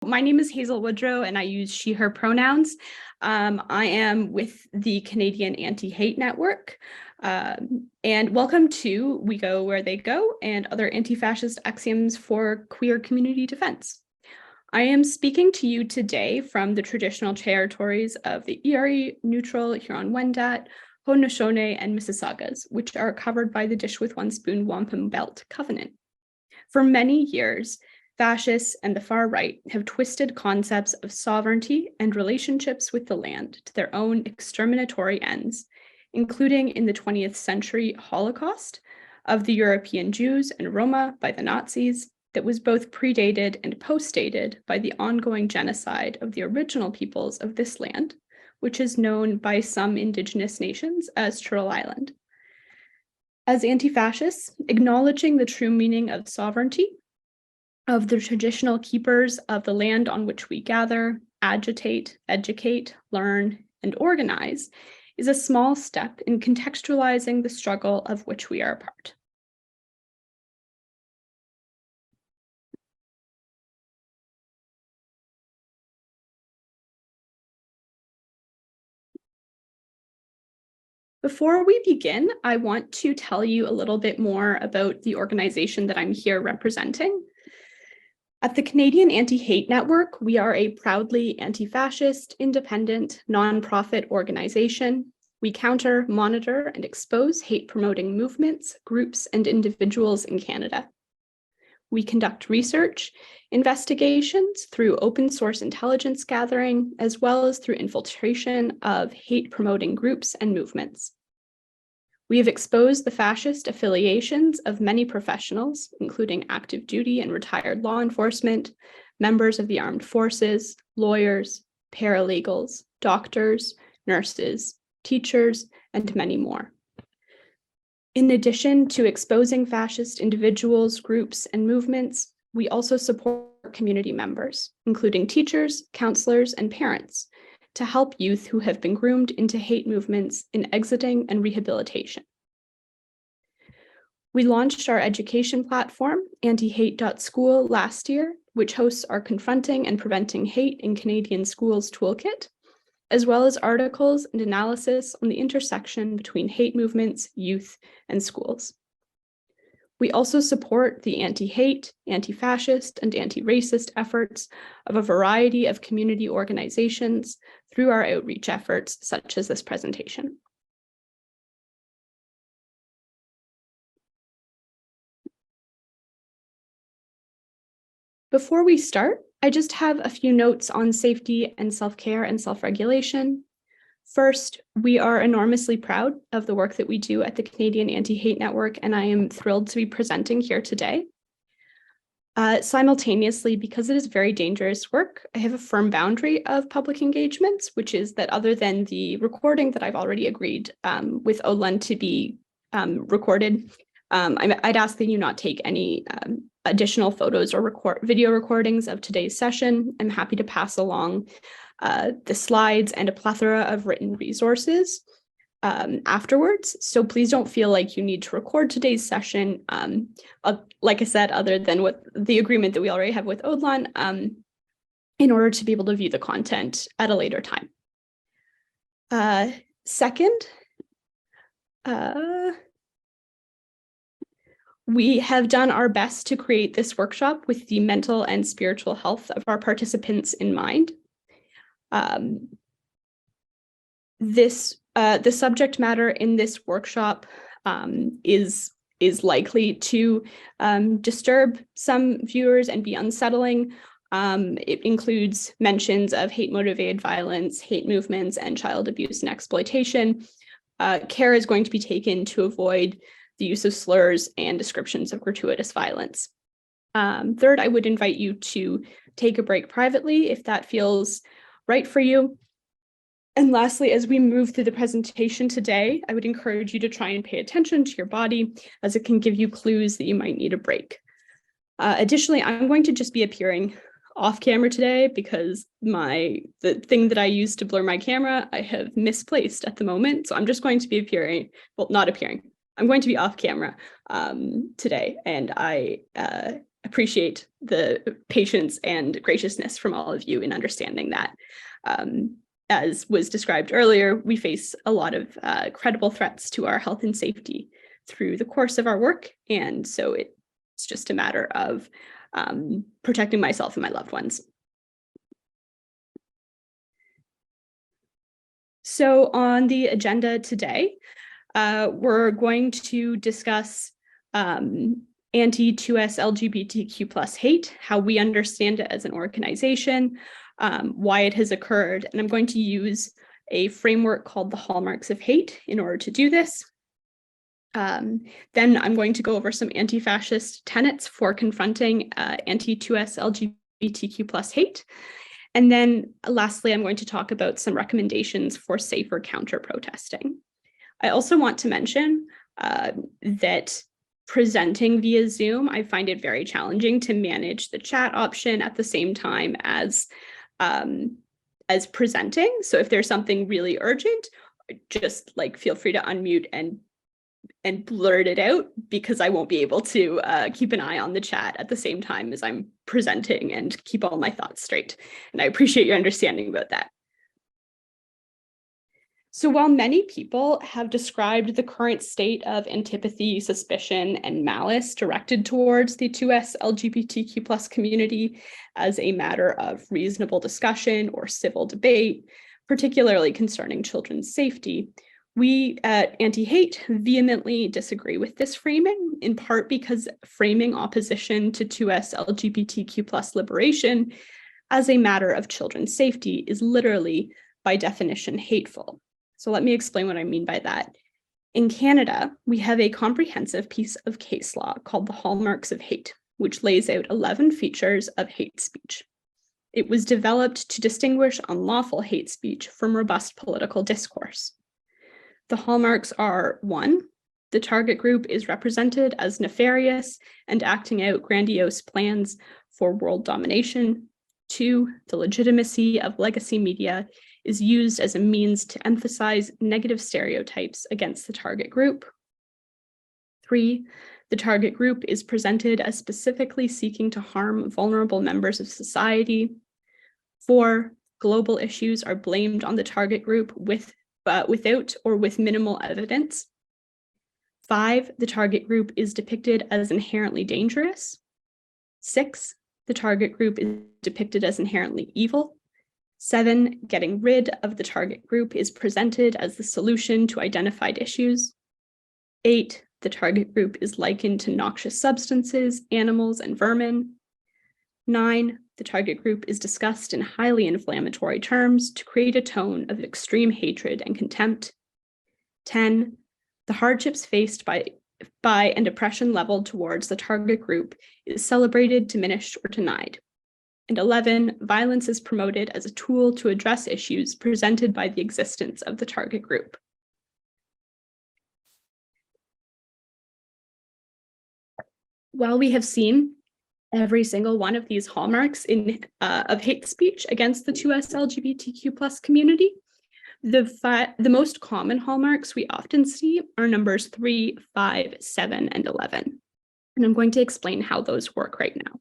My name is Hazel Woodrow, and I use she, her pronouns. I am with the Canadian Anti-Hate Network. And welcome to We Go Where They Go and other anti-fascist axioms for queer community defense. I am speaking to you today from the traditional territories of the Erie, Neutral, Huron-Wendat, Haudenosaunee, and Mississaugas, which are covered by the Dish with One Spoon Wampum Belt Covenant. For many years, fascists and the far right have twisted concepts of sovereignty and relationships with the land to their own exterminatory ends, including in the 20th century Holocaust of the European Jews and Roma by the Nazis that was both predated and postdated by the ongoing genocide of the original peoples of this land, which is known by some Indigenous nations as Turtle Island. As anti-fascists, acknowledging the true meaning of sovereignty, of the traditional keepers of the land on which we gather, agitate, educate, learn, and organize is a small step in contextualizing the struggle of which we are a part. Before we begin, I want to tell you a little bit more about the organization that I'm here representing. At the Canadian Anti-Hate Network, we are a proudly anti-fascist, independent, nonprofit organization. We counter, monitor, and expose hate-promoting movements, groups, and individuals in Canada. We conduct research, investigations through open source intelligence gathering, as well as through infiltration of hate-promoting groups and movements. We have exposed the fascist affiliations of many professionals, including active duty and retired law enforcement, members of the armed forces, lawyers, paralegals, doctors, nurses, teachers, and many more. In addition to exposing fascist individuals, groups, and movements, we also support community members, including teachers, counselors, and parents, to help youth who have been groomed into hate movements in exiting and rehabilitation. We launched our education platform, antihate.school, last year, which hosts our Confronting and Preventing Hate in Canadian Schools toolkit, as well as articles and analysis on the intersection between hate movements, youth, and schools. We also support the anti-hate, anti-fascist, and anti-racist efforts of a variety of community organizations through our outreach efforts, such as this presentation. Before we start, I just have a few notes on safety and self-care and self-regulation. First, we are enormously proud of the work that we do at the Canadian Anti-Hate Network, and I am thrilled to be presenting here today. Simultaneously, because it is very dangerous work, I have a firm boundary of public engagements, which is that other than the recording that I've already agreed with Odlund to be recorded, I'd ask that you not take any additional photos or video recordings of today's session. I'm happy to pass along the slides and a plethora of written resources afterwards. So please don't feel like you need to record today's session. Like I said, other than what the agreement that we already have with Odlund, in order to be able to view the content at a later time. Second, we have done our best to create this workshop with the mental and spiritual health of our participants in mind. The subject matter in this workshop is likely to disturb some viewers and be unsettling. It includes mentions of hate-motivated violence, hate movements, and child abuse and exploitation. Care is going to be taken to avoid the use of slurs and descriptions of gratuitous violence. Third, I would invite you to take a break privately if that feels right for you. And lastly, as we move through the presentation today, I would encourage you to try and pay attention to your body, as it can give you clues that you might need a break. Additionally, I'm going to just be appearing off camera today because the thing that I use to blur my camera, I have misplaced at the moment. So I'm just going to be appearing, well, not appearing. I'm going to be off camera today, and I appreciate the patience and graciousness from all of you in understanding that. As was described earlier, we face a lot of credible threats to our health and safety through the course of our work, and so it's just a matter of protecting myself and my loved ones. So on the agenda today, we're going to discuss anti-2S LGBTQ+ hate, how we understand it as an organization, why it has occurred, and I'm going to use a framework called the Hallmarks of Hate in order to do this. Then I'm going to go over some anti-fascist tenets for confronting anti-2S LGBTQ+ hate. And then lastly, I'm going to talk about some recommendations for safer counter-protesting. I also want to mention that presenting via Zoom, I find it very challenging to manage the chat option at the same time as presenting. So if there's something really urgent, just feel free to unmute and blurt it out, because I won't be able to keep an eye on the chat at the same time as I'm presenting and keep all my thoughts straight. And I appreciate your understanding about that. So while many people have described the current state of antipathy, suspicion, and malice directed towards the 2S LGBTQ+ community as a matter of reasonable discussion or civil debate, particularly concerning children's safety, we at Anti-Hate vehemently disagree with this framing, in part because framing opposition to 2S LGBTQ+ liberation as a matter of children's safety is literally, by definition, hateful. So let me explain what I mean by that. In Canada, we have a comprehensive piece of case law called the Hallmarks of Hate, which lays out 11 features of hate speech. It was developed to distinguish unlawful hate speech from robust political discourse. The hallmarks are: 1, the target group is represented as nefarious and acting out grandiose plans for world domination. 2, the legitimacy of legacy media is used as a means to emphasize negative stereotypes against the target group. 3, the target group is presented as specifically seeking to harm vulnerable members of society. 4, global issues are blamed on the target group without or with minimal evidence. 5, the target group is depicted as inherently dangerous. 6, the target group is depicted as inherently evil. 7, getting rid of the target group is presented as the solution to identified issues. 8, the target group is likened to noxious substances, animals, and vermin. 9, the target group is discussed in highly inflammatory terms to create a tone of extreme hatred and contempt. 10, the hardships faced by and oppression leveled towards the target group is celebrated, diminished, or denied. And 11, violence is promoted as a tool to address issues presented by the existence of the target group. While we have seen every single one of these hallmarks of hate speech against the 2S LGBTQ+ community, the most common hallmarks we often see are numbers 3, 5, 7, and 11. And I'm going to explain how those work right now.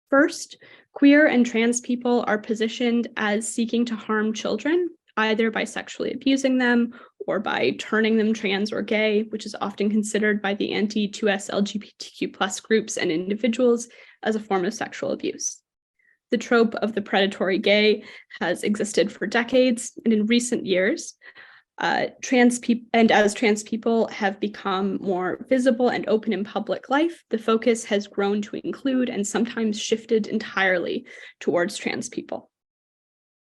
First, queer and trans people are positioned as seeking to harm children, either by sexually abusing them or by turning them trans or gay, which is often considered by the anti-2S LGBTQ+ groups and individuals as a form of sexual abuse. The trope of the predatory gay has existed for decades, and in recent years, as trans people have become more visible and open in public life, the focus has grown to include and sometimes shifted entirely towards trans people.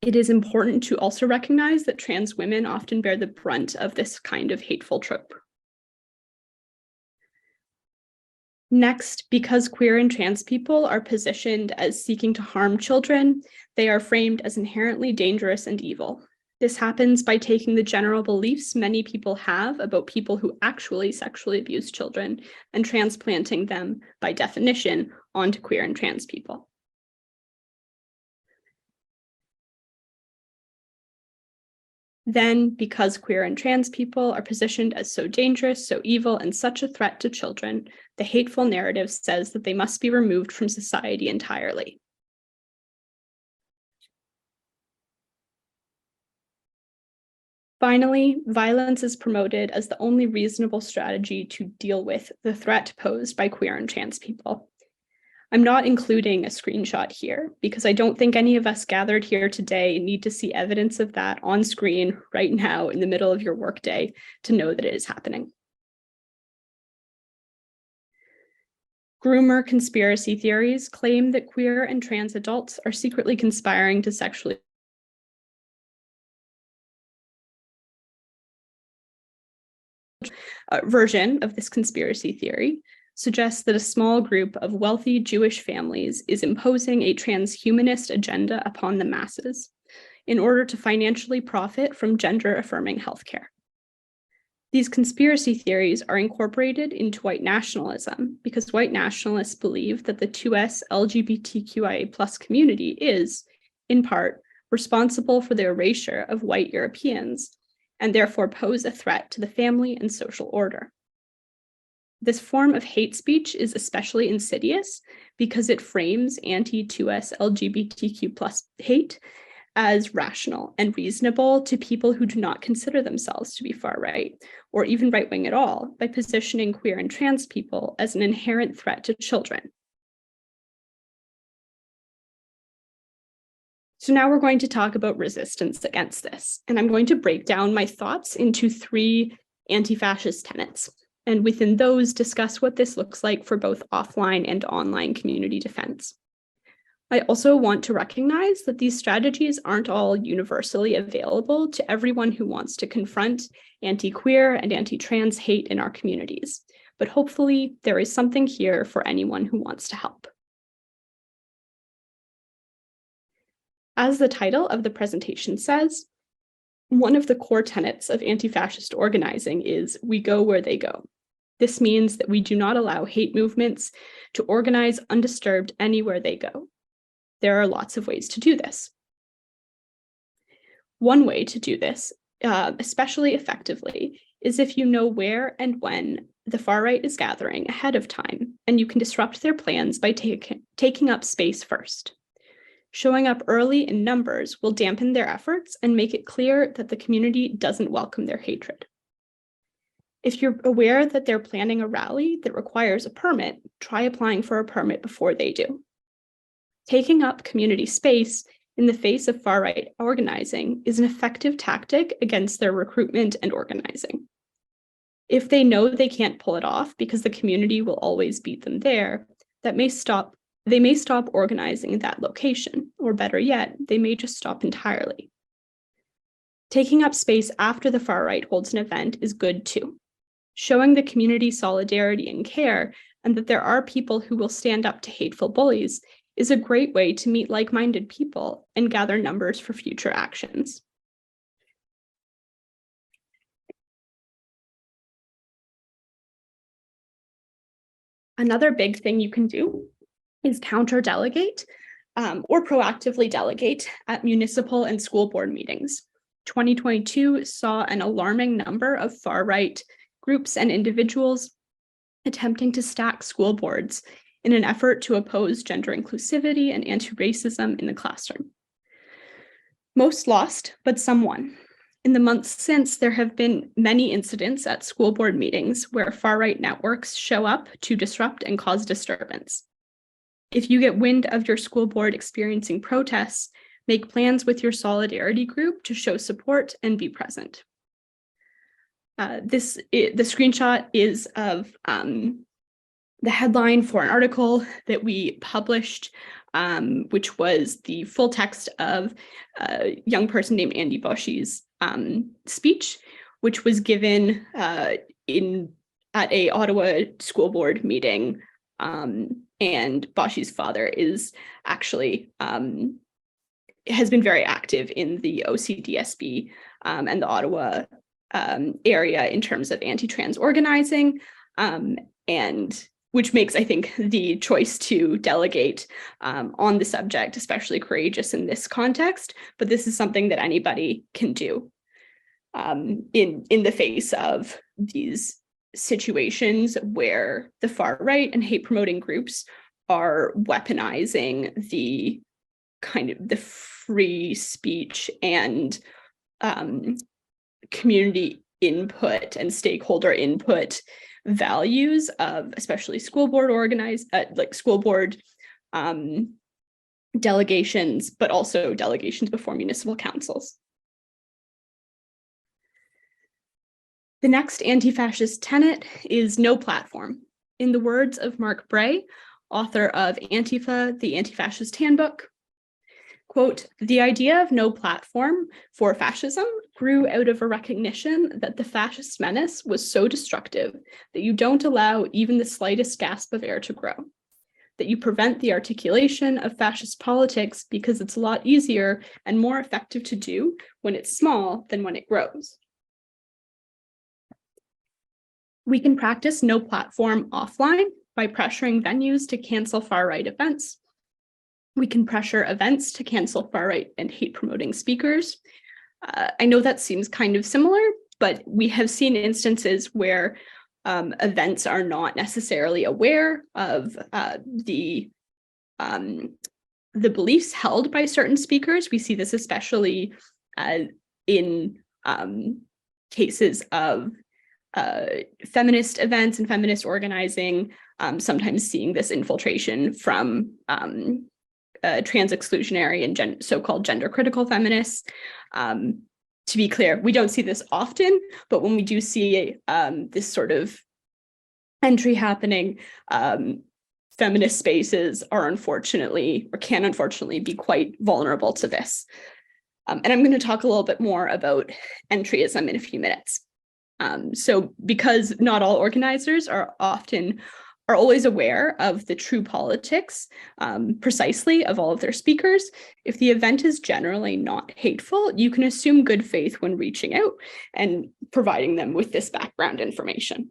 It is important to also recognize that trans women often bear the brunt of this kind of hateful trope. Next, because queer and trans people are positioned as seeking to harm children, they are framed as inherently dangerous and evil. This happens by taking the general beliefs many people have about people who actually sexually abuse children and transplanting them, by definition, onto queer and trans people. Then, because queer and trans people are positioned as so dangerous, so evil, and such a threat to children, the hateful narrative says that they must be removed from society entirely. Finally, violence is promoted as the only reasonable strategy to deal with the threat posed by queer and trans people. I'm not including a screenshot here because I don't think any of us gathered here today need to see evidence of that on screen right now in the middle of your workday to know that it is happening. Groomer conspiracy theories claim that queer and trans adults are secretly conspiring to sexually version of this conspiracy theory suggests that a small group of wealthy Jewish families is imposing a transhumanist agenda upon the masses in order to financially profit from gender-affirming healthcare. These conspiracy theories are incorporated into white nationalism because white nationalists believe that the 2S LGBTQIA+ community is, in part, responsible for the erasure of white Europeans and therefore pose a threat to the family and social order. This form of hate speech is especially insidious because it frames anti-2S LGBTQ+ hate as rational and reasonable to people who do not consider themselves to be far-right or even right-wing at all by positioning queer and trans people as an inherent threat to children. So now we're going to talk about resistance against this, and I'm going to break down my thoughts into 3 anti-fascist tenets, and within those discuss what this looks like for both offline and online community defense. I also want to recognize that these strategies aren't all universally available to everyone who wants to confront anti-queer and anti-trans hate in our communities, but hopefully there is something here for anyone who wants to help. As the title of the presentation says, one of the core tenets of anti-fascist organizing is we go where they go. This means that we do not allow hate movements to organize undisturbed anywhere they go. There are lots of ways to do this. One way to do this, especially effectively, is if you know where and when the far right is gathering ahead of time, and you can disrupt their plans by taking up space first. Showing up early in numbers will dampen their efforts and make it clear that the community doesn't welcome their hatred. If you're aware that they're planning a rally that requires a permit, try applying for a permit before they do. Taking up community space in the face of far-right organizing is an effective tactic against their recruitment and organizing. If they know they can't pull it off because the community will always beat them there, they may stop organizing in that location, or better yet, they may just stop entirely. Taking up space after the far right holds an event is good too. Showing the community solidarity and care, and that there are people who will stand up to hateful bullies, is a great way to meet like-minded people and gather numbers for future actions. Another big thing you can do is counter-delegate or proactively delegate at municipal and school board meetings. 2022 saw an alarming number of far-right groups and individuals attempting to stack school boards in an effort to oppose gender inclusivity and anti-racism in the classroom. Most lost, but some won. In the months since, there have been many incidents at school board meetings where far-right networks show up to disrupt and cause disturbance. If you get wind of your school board experiencing protests, make plans with your solidarity group to show support and be present. The screenshot is of the headline for an article that we published, which was the full text of a young person named Andy Bosch's speech, which was given at a Ottawa school board meeting. And Bosch's father is actually has been very active in the OCDSB and the Ottawa area in terms of anti-trans organizing, and which makes, I think, the choice to delegate on the subject especially courageous in this context, but this is something that anybody can do. in the face of these situations where the far right and hate promoting groups are weaponizing the kind of the free speech and community input and stakeholder input values of especially school board school board delegations, but also delegations before municipal councils. The next anti-fascist tenet is no platform. In the words of Mark Bray, author of Antifa, the Anti-Fascist Handbook, quote, "The idea of no platform for fascism grew out of a recognition that the fascist menace was so destructive that you don't allow even the slightest gasp of air to grow, that you prevent the articulation of fascist politics because it's a lot easier and more effective to do when it's small than when it grows. We can practice no platform offline by pressuring venues to cancel far-right events. We can pressure events to cancel far-right and hate-promoting speakers. I know that seems kind of similar, but we have seen instances where events are not necessarily aware of the beliefs held by certain speakers. We see this especially in cases of feminist events and feminist organizing, sometimes seeing this infiltration from trans exclusionary and so-called gender critical feminists. To be clear, we don't see this often, but when we do see this sort of entry happening, feminist spaces are can unfortunately be quite vulnerable to this. And I'm going to talk a little bit more about entryism in a few minutes. So because not all organizers are always aware of the true politics precisely of all of their speakers, if the event is generally not hateful, you can assume good faith when reaching out and providing them with this background information.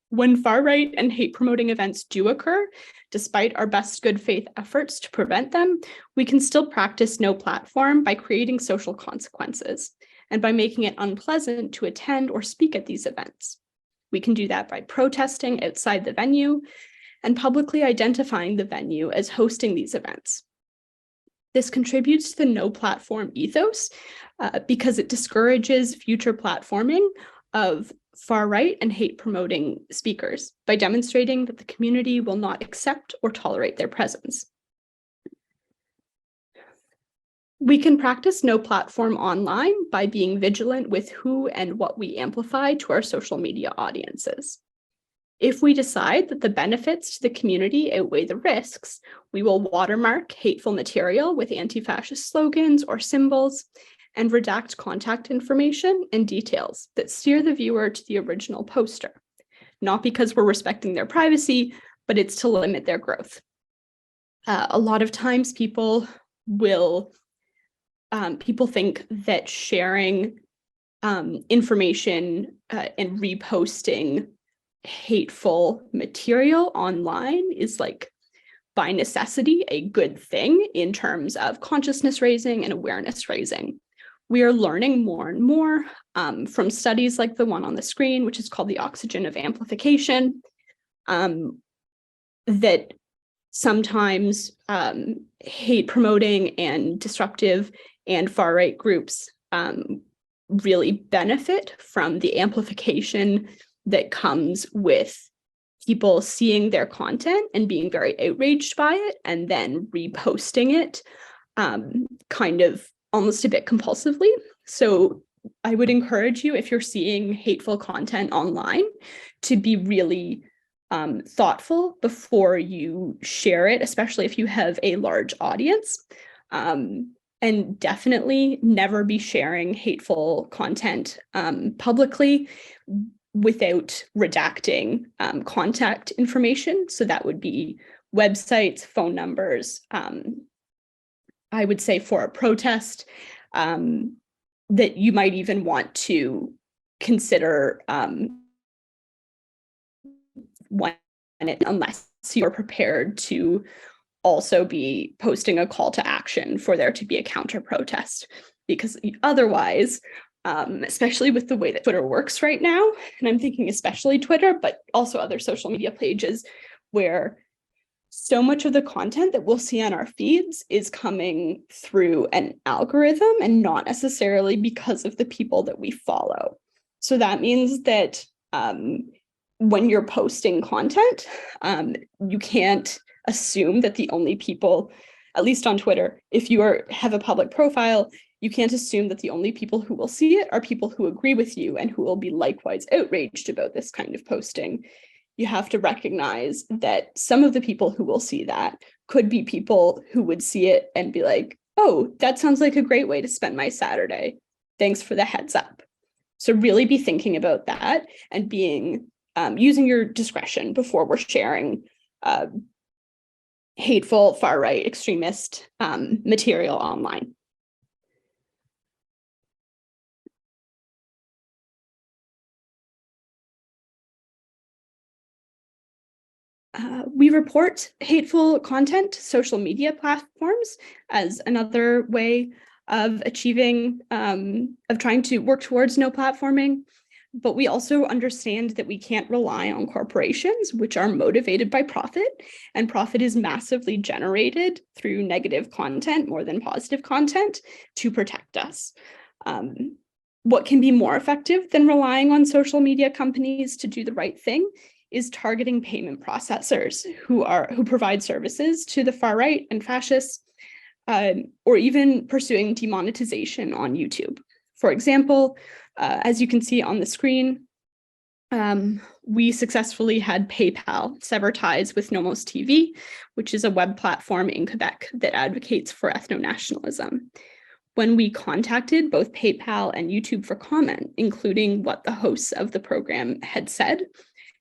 When far-right and hate-promoting events do occur, despite our best good faith efforts to prevent them, we can still practice no platform by creating social consequences and by making it unpleasant to attend or speak at these events. We can do that by protesting outside the venue and publicly identifying the venue as hosting these events. This contributes to the no platform ethos because it discourages future platforming of far-right and hate-promoting speakers by demonstrating that the community will not accept or tolerate their presence. We can practice no platform online by being vigilant with who and what we amplify to our social media audiences. If we decide that the benefits to the community outweigh the risks, we will watermark hateful material with anti-fascist slogans or symbols and redact contact information and details that steer the viewer to the original poster, not because we're respecting their privacy, but it's to limit their growth. A lot of times people think that sharing information and reposting hateful material online is like by necessity a good thing in terms of consciousness raising and awareness raising. We are learning more and more from studies like the one on the screen, which is called the oxygen of amplification, that sometimes hate promoting and disruptive and far-right groups really benefit from the amplification that comes with people seeing their content and being very outraged by it and then reposting it kind of almost a bit compulsively. So I would encourage you, if you're seeing hateful content online, to be really thoughtful before you share it, especially if you have a large audience. And definitely never be sharing hateful content publicly without redacting contact information. So that would be websites, phone numbers. I would say for a protest that you might even want to consider unless you're prepared to also be posting a call to action for there to be a counter protest, because otherwise especially with the way that Twitter works right now. And I'm thinking especially Twitter, but also other social media pages where so much of the content that we'll see on our feeds is coming through an algorithm and not necessarily because of the people that we follow. So that means that when you're posting content, you can't assume that the only people, at least on Twitter, if you have a public profile, you can't assume that the only people who will see it are people who agree with you and who will be likewise outraged about this kind of posting. You have to recognize that some of the people who will see that could be people who would see it and be like, oh, that sounds like a great way to spend my Saturday. Thanks for the heads up. So really be thinking about that and being using your discretion before we're sharing hateful, far-right, extremist material online. We report hateful content to social media platforms as another way of achieving, of trying to work towards no platforming. But we also understand that we can't rely on corporations, which are motivated by profit, and profit is massively generated through negative content more than positive content to protect us. What can be more effective than relying on social media companies to do the right thing is targeting payment processors who provide services to the far right and fascists, or even pursuing demonetization on YouTube. For example, as you can see on the screen, we successfully had PayPal sever ties with Nomos TV, which is a web platform in Quebec that advocates for ethno-nationalism. When we contacted both PayPal and YouTube for comment, including what the hosts of the program had said,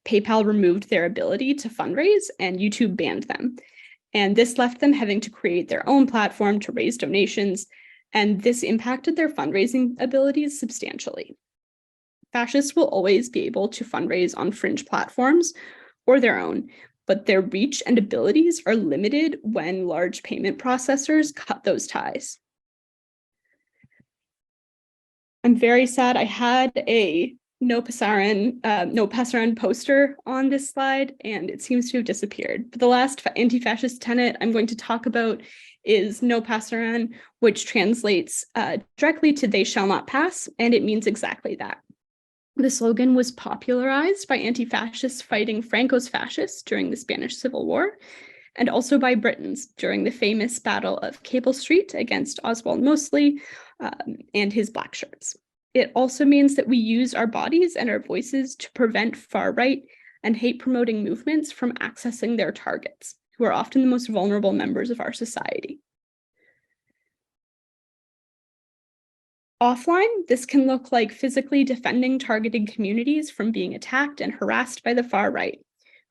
PayPal removed their ability to fundraise and YouTube banned them. And this left them having to create their own platform to raise donations, and this impacted their fundraising abilities substantially. Fascists will always be able to fundraise on fringe platforms or their own, but their reach and abilities are limited when large payment processors cut those ties. I'm very sad. I had a no pasaran poster on this slide, and it seems to have disappeared. But the last anti-fascist tenet I'm going to talk about is no pasaran, which translates directly to they shall not pass, and it means exactly that. The slogan was popularized by anti-fascists fighting Franco's fascists during the Spanish Civil War, and also by Britons during the famous Battle of Cable Street against Oswald Mosley and his black shirts. It also means that we use our bodies and our voices to prevent far-right and hate-promoting movements from accessing their targets, who are often the most vulnerable members of our society. Offline, this can look like physically defending targeted communities from being attacked and harassed by the far right,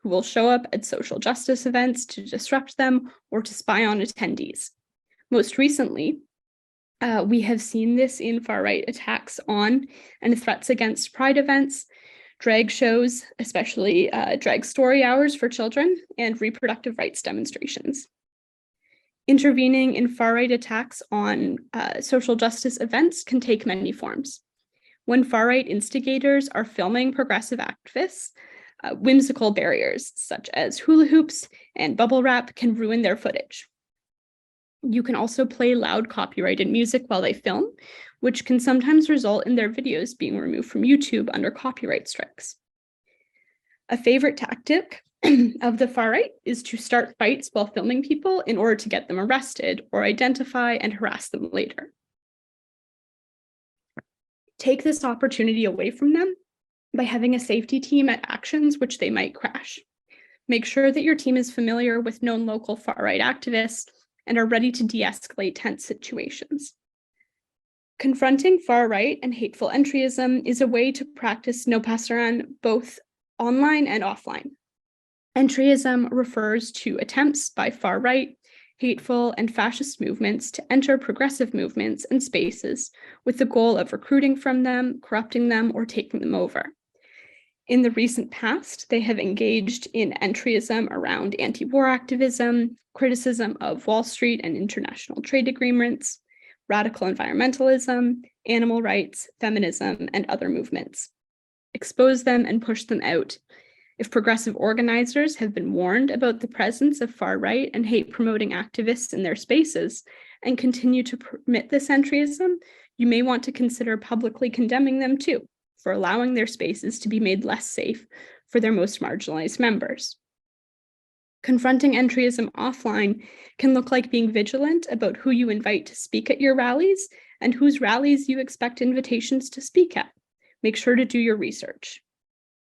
who will show up at social justice events to disrupt them or to spy on attendees. Most recently, we have seen this in far-right attacks on and threats against Pride events, drag shows, especially drag story hours for children, and reproductive rights demonstrations. Intervening in far-right attacks on social justice events can take many forms. When far-right instigators are filming progressive activists, whimsical barriers such as hula hoops and bubble wrap can ruin their footage. You can also play loud copyrighted music while they film, which can sometimes result in their videos being removed from YouTube under copyright strikes. A favorite tactic of the far right is to start fights while filming people in order to get them arrested or identify and harass them later. Take this opportunity away from them by having a safety team at actions which they might crash. Make sure that your team is familiar with known local far-right activists and are ready to de-escalate tense situations. Confronting far-right and hateful entryism is a way to practice no pasaran both online and offline. Entryism refers to attempts by far-right, hateful, and fascist movements to enter progressive movements and spaces with the goal of recruiting from them, corrupting them, or taking them over. In the recent past, they have engaged in entryism around anti-war activism, criticism of Wall Street and international trade agreements, radical environmentalism, animal rights, feminism, and other movements. Expose them and push them out. If progressive organizers have been warned about the presence of far-right and hate-promoting activists in their spaces and continue to permit this entryism, you may want to consider publicly condemning them too, for allowing their spaces to be made less safe for their most marginalized members. Confronting entryism offline can look like being vigilant about who you invite to speak at your rallies and whose rallies you expect invitations to speak at. Make sure to do your research.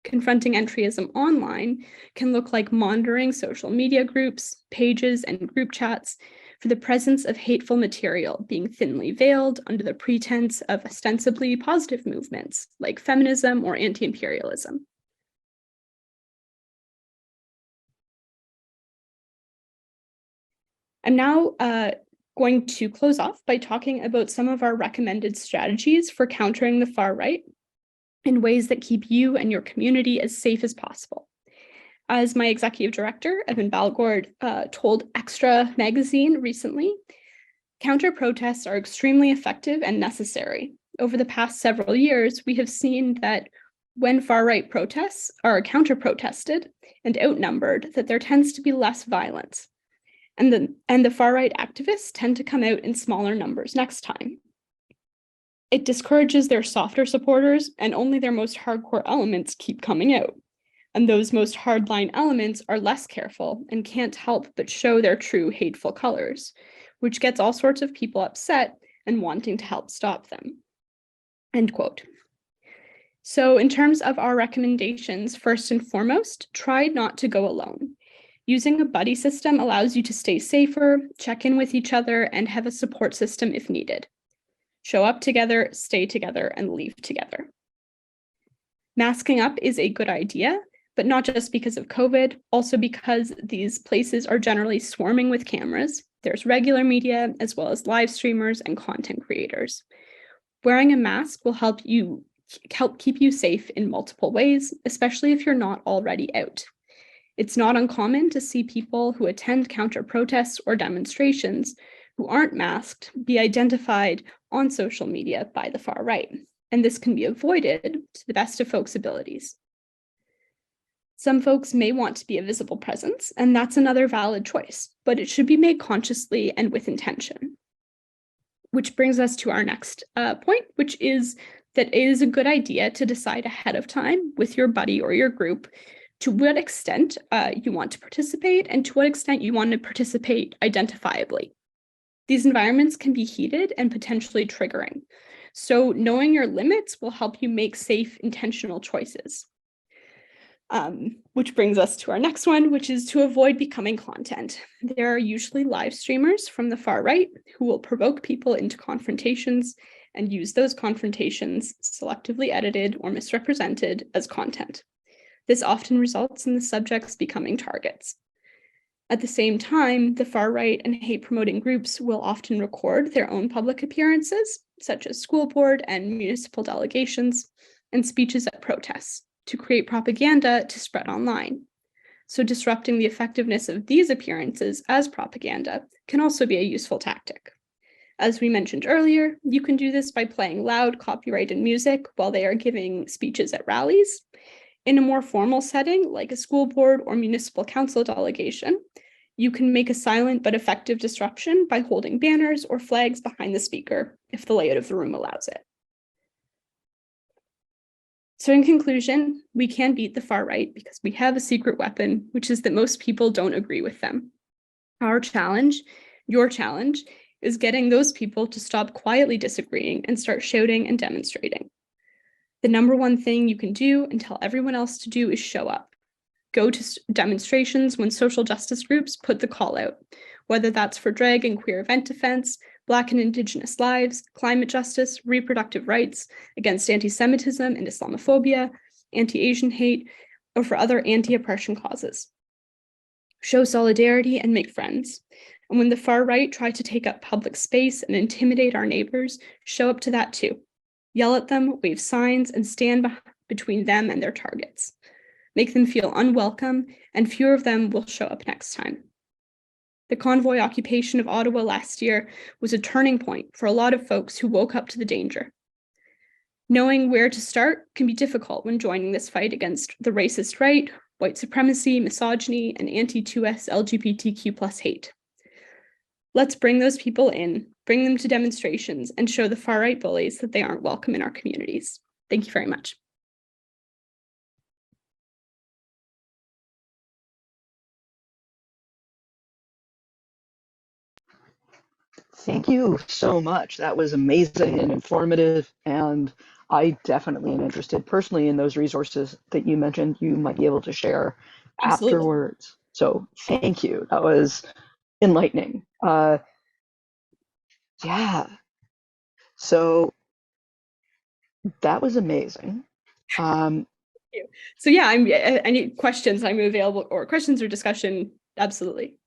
Confronting entryism online can look like monitoring social media groups, pages, and group chats for the presence of hateful material being thinly veiled under the pretense of ostensibly positive movements like feminism or anti-imperialism. I'm now going to close off by talking about some of our recommended strategies for countering the far right in ways that keep you and your community as safe as possible. As my executive director, Evan Balgord, told Extra magazine recently, counter-protests are extremely effective and necessary. Over the past several years, we have seen that when far-right protests are counter-protested and outnumbered, that there tends to be less violence. And the far-right activists tend to come out in smaller numbers next time. It discourages their softer supporters, and only their most hardcore elements keep coming out. And those most hardline elements are less careful and can't help but show their true hateful colors, which gets all sorts of people upset and wanting to help stop them. End quote. So in terms of our recommendations, first and foremost, try not to go alone. Using a buddy system allows you to stay safer, check in with each other, and have a support system if needed. Show up together, stay together, and leave together. Masking up is a good idea, but not just because of COVID, also because these places are generally swarming with cameras. There's regular media, as well as live streamers and content creators. Wearing a mask will help keep you safe in multiple ways, especially if you're not already out. It's not uncommon to see people who attend counter-protests or demonstrations who aren't masked be identified on social media by the far right, and this can be avoided to the best of folks' abilities. Some folks may want to be a visible presence, and that's another valid choice, but it should be made consciously and with intention. Which brings us to our next point, which is that it is a good idea to decide ahead of time with your buddy or your group to what extent you want to participate and to what extent you want to participate identifiably. These environments can be heated and potentially triggering. So knowing your limits will help you make safe, intentional choices. Which brings us to our next one, which is to avoid becoming content. There are usually live streamers from the far right who will provoke people into confrontations and use those confrontations, selectively edited or misrepresented, as content. This often results in the subjects becoming targets. At the same time, the far right and hate-promoting groups will often record their own public appearances, such as school board and municipal delegations, and speeches at protests, to create propaganda to spread online. So disrupting the effectiveness of these appearances as propaganda can also be a useful tactic. As we mentioned earlier, you can do this by playing loud, copyrighted music while they are giving speeches at rallies. In a more formal setting, like a school board or municipal council delegation, you can make a silent but effective disruption by holding banners or flags behind the speaker if the layout of the room allows it. So in conclusion, we can beat the far right because we have a secret weapon, which is that most people don't agree with them. Our challenge, your challenge, is getting those people to stop quietly disagreeing and start shouting and demonstrating. The number one thing you can do and tell everyone else to do is show up. Go to demonstrations when social justice groups put the call out, whether that's for drag and queer event defense, Black and Indigenous lives, climate justice, reproductive rights, against anti-Semitism and Islamophobia, anti-Asian hate, or for other anti-oppression causes. Show solidarity and make friends. And when the far right try to take up public space and intimidate our neighbors, show up to that too. Yell at them, wave signs, and stand between them and their targets. Make them feel unwelcome, and fewer of them will show up next time. The convoy occupation of Ottawa last year was a turning point for a lot of folks who woke up to the danger. Knowing where to start can be difficult when joining this fight against the racist right, white supremacy, misogyny, and anti-2S LGBTQ+ hate. Let's bring those people in, bring them to demonstrations, and show the far-right bullies that they aren't welcome in our communities. Thank you very much. Thank you so much. That was amazing and informative, and I definitely am interested personally in those resources that you mentioned you might be able to share Absolutely. afterwards. So thank you. That was enlightening. Yeah. So that was amazing. So yeah, any questions I'm available, or questions or discussion, absolutely.